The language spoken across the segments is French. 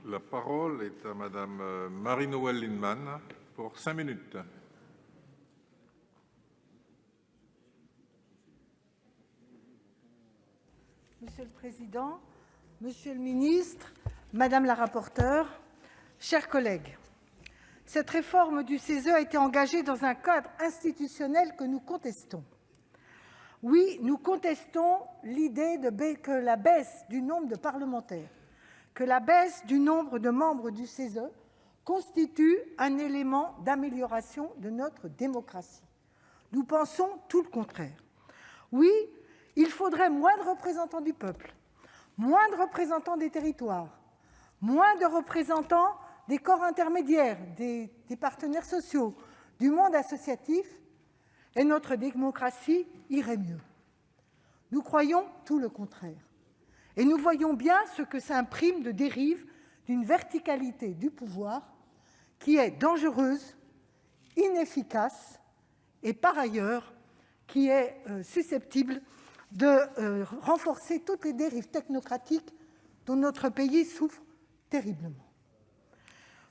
La parole est à Madame Marie-Noëlle Lienemann pour 5 minutes. Monsieur le Président, Monsieur le Ministre, Madame la rapporteure, chers collègues, cette réforme du CESE a été engagée dans un cadre institutionnel que nous contestons. Oui, nous contestons l'idée que la baisse du nombre de parlementaires, que la baisse du nombre de membres du CESE constitue un élément d'amélioration de notre démocratie. Nous pensons tout le contraire. Oui, il faudrait moins de représentants du peuple, moins de représentants des territoires, moins de représentants des corps intermédiaires, des partenaires sociaux, du monde associatif, et notre démocratie irait mieux. Nous croyons tout le contraire. Et nous voyons bien ce que ça imprime de dérive d'une verticalité du pouvoir qui est dangereuse, inefficace et par ailleurs qui est susceptible de renforcer toutes les dérives technocratiques dont notre pays souffre terriblement.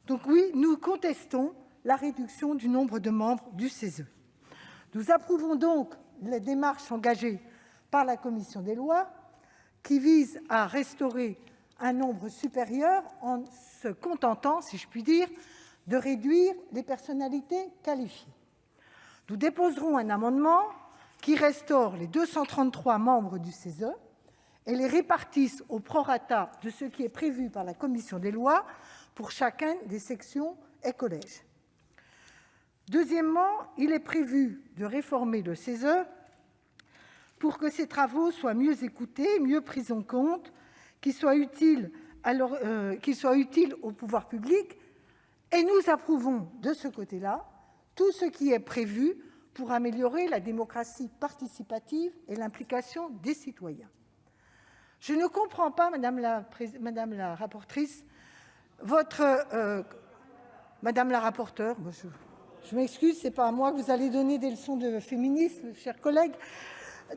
Donc oui, nous contestons la réduction du nombre de membres du CESE. Nous approuvons donc les démarches engagées par la commission des lois qui visent à restaurer un nombre supérieur en se contentant, si je puis dire, de réduire les personnalités qualifiées. Nous déposerons un amendement qui restaure les 233 membres du CESE et les répartisse au prorata de ce qui est prévu par la commission des lois pour chacune des sections et collèges. Deuxièmement, il est prévu de réformer le CESE pour que ses travaux soient mieux écoutés, mieux pris en compte, qu'ils soient utiles au pouvoir public, et nous approuvons de ce côté-là tout ce qui est prévu pour améliorer la démocratie participative et l'implication des citoyens. Je ne comprends pas, Madame la rapporteure, Madame la rapporteure, je m'excuse, ce n'est pas à moi que vous allez donner des leçons de féminisme, chers collègues.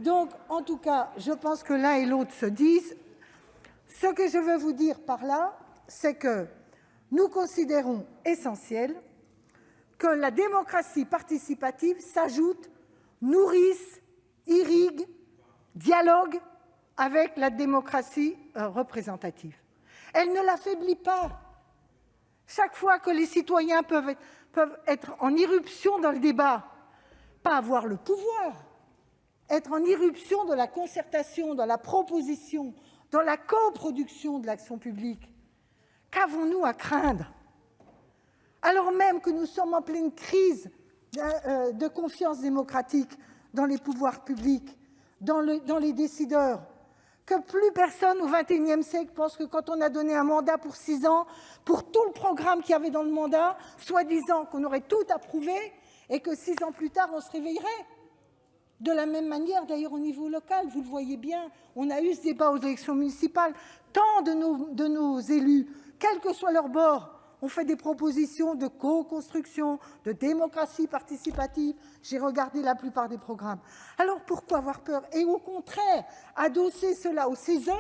Donc, en tout cas, je pense que l'un et l'autre se disent. Ce que je veux vous dire par là, c'est que nous considérons essentiel que la démocratie participative s'ajoute, nourrisse, irrigue, dialogue avec la démocratie représentative. Elle ne l'affaiblit pas. Chaque fois que les citoyens peuvent être en irruption dans le débat, pas avoir le pouvoir, être en irruption dans la concertation, dans la proposition, dans la coproduction de l'action publique, qu'avons-nous à craindre ? Alors même que nous sommes en pleine crise de confiance démocratique dans les pouvoirs publics, dans les décideurs, que plus personne au XXIe siècle pense que quand on a donné un mandat pour 6 ans, pour tout le programme qu'il y avait dans le mandat, soi-disant qu'on aurait tout approuvé et que 6 ans plus tard, on se réveillerait. De la même manière, d'ailleurs, au niveau local, vous le voyez bien, on a eu ce débat aux élections municipales. Tant de nos élus, quel que soit leur bord, ont fait des propositions de co-construction, de démocratie participative. J'ai regardé la plupart des programmes. Alors pourquoi avoir peur ? Et au contraire, adosser cela au CESE,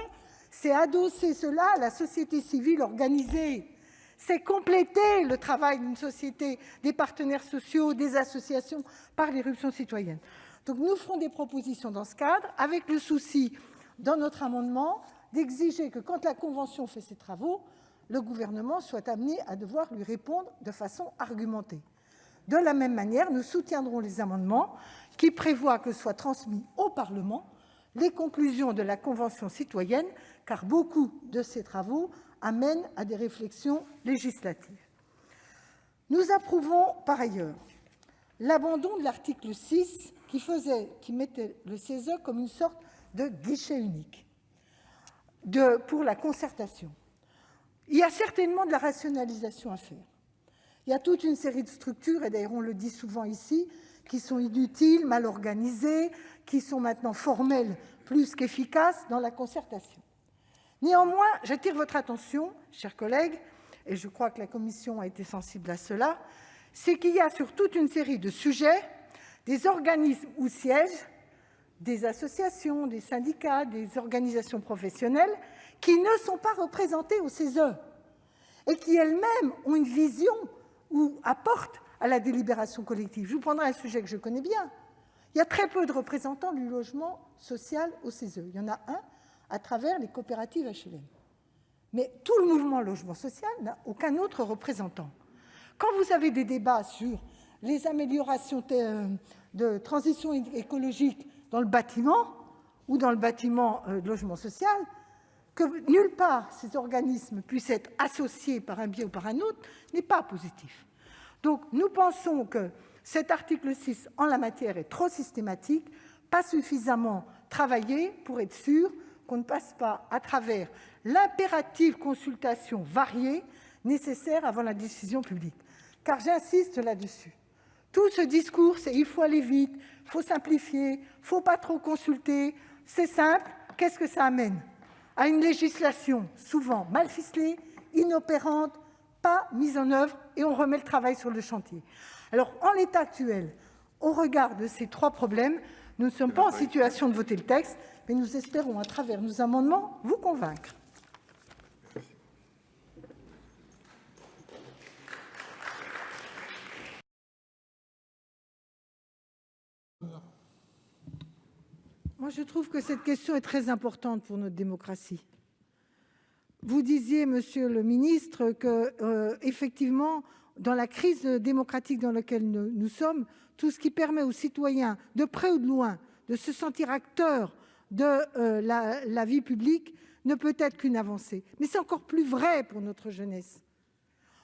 c'est adosser cela à la société civile organisée. C'est compléter le travail d'une société, des partenaires sociaux, des associations, par l'irruption citoyenne. Donc nous ferons des propositions dans ce cadre, avec le souci, dans notre amendement, d'exiger que quand la Convention fait ses travaux, le gouvernement soit amené à devoir lui répondre de façon argumentée. De la même manière, nous soutiendrons les amendements qui prévoient que soient transmis au Parlement les conclusions de la Convention citoyenne, car beaucoup de ces travaux amènent à des réflexions législatives. Nous approuvons par ailleurs l'abandon de l'article 6 qui mettait le CESE comme une sorte de guichet unique pour la concertation. Il y a certainement de la rationalisation à faire. Il y a toute une série de structures, et d'ailleurs on le dit souvent ici, qui sont inutiles, mal organisées, qui sont maintenant formelles plus qu'efficaces dans la concertation. Néanmoins, j'attire votre attention, chers collègues, et je crois que la Commission a été sensible à cela, c'est qu'il y a sur toute une série de sujets des organismes où siègent des associations, des syndicats, des organisations professionnelles qui ne sont pas représentés au CESE. et qui elles-mêmes ont une vision ou apportent à la délibération collective. Je vous prendrai un sujet que je connais bien. Il y a très peu de représentants du logement social au CESE. Il y en a un à travers les coopératives HLM. Mais tout le mouvement logement social n'a aucun autre représentant. Quand vous avez des débats sur les améliorations de transition écologique dans le bâtiment ou dans le bâtiment de logement social, que nulle part ces organismes puissent être associés par un biais ou par un autre n'est pas positif. Donc nous pensons que cet article 6 en la matière est trop systématique, pas suffisamment travaillé pour être sûr qu'on ne passe pas à travers l'impérative consultation variée nécessaire avant la décision publique. Car j'insiste là-dessus. Tout ce discours, c'est « il faut aller vite, il faut simplifier, il ne faut pas trop consulter », c'est simple, qu'est-ce que ça amène? À une législation souvent mal ficelée, inopérante, pas mise en œuvre, et on remet le travail sur le chantier. Alors, en l'état actuel, au regard de ces trois problèmes, nous ne sommes pas en situation de voter le texte, mais nous espérons, à travers nos amendements, vous convaincre. Moi, je trouve que cette question est très importante pour notre démocratie. Vous disiez, monsieur le ministre, que, effectivement, dans la crise démocratique dans laquelle nous sommes, tout ce qui permet aux citoyens, de près ou de loin, de se sentir acteurs de la vie publique ne peut être qu'une avancée. Mais c'est encore plus vrai pour notre jeunesse.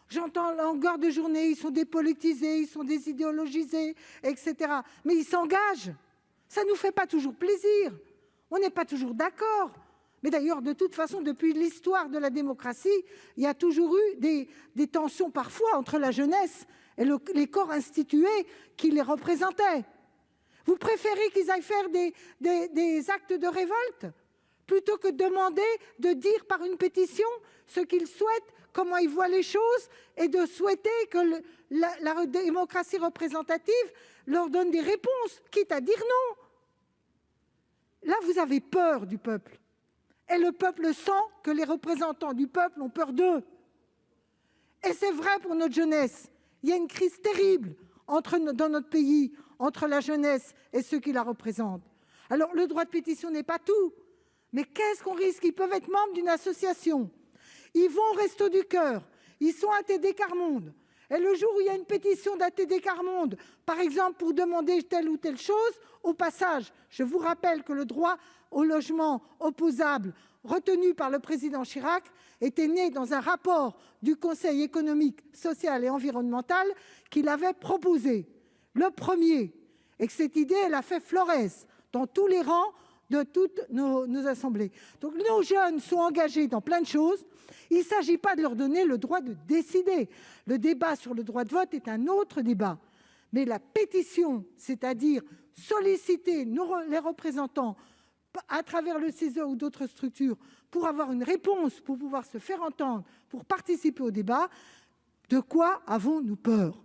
J'entends à longueur de journée, ils sont dépolitisés, ils sont désidéologisés, etc. Mais ils s'engagent. Ça ne nous fait pas toujours plaisir. On n'est pas toujours d'accord. Mais d'ailleurs, de toute façon, depuis l'histoire de la démocratie, il y a toujours eu des tensions parfois entre la jeunesse et les corps institués qui les représentaient. Vous préférez qu'ils aillent faire des actes de révolte plutôt que de demander de dire par une pétition ce qu'ils souhaitent, comment ils voient les choses, et de souhaiter que la démocratie représentative leur donne des réponses, quitte à dire non. Là, vous avez peur du peuple. Et le peuple sent que les représentants du peuple ont peur d'eux. Et c'est vrai pour notre jeunesse. Il y a une crise terrible dans notre pays entre la jeunesse et ceux qui la représentent. Alors, le droit de pétition n'est pas tout. Mais qu'est-ce qu'on risque? Ils peuvent être membres d'une association. Ils vont au Resto du Cœur. Ils sont à TD Quart-Monde. Et le jour où il y a une pétition d'ATD Quart-Monde, par exemple pour demander telle ou telle chose, au passage, je vous rappelle que le droit au logement opposable retenu par le président Chirac était né dans un rapport du Conseil économique, social et environnemental qu'il avait proposé, le premier, et que cette idée, elle a fait florès dans tous les rangs de toutes nos assemblées. Donc nos jeunes sont engagés dans plein de choses. Il ne s'agit pas de leur donner le droit de décider. Le débat sur le droit de vote est un autre débat. Mais la pétition, c'est-à-dire solliciter les représentants à travers le CESE ou d'autres structures pour avoir une réponse, pour pouvoir se faire entendre, pour participer au débat, de quoi avons-nous peur?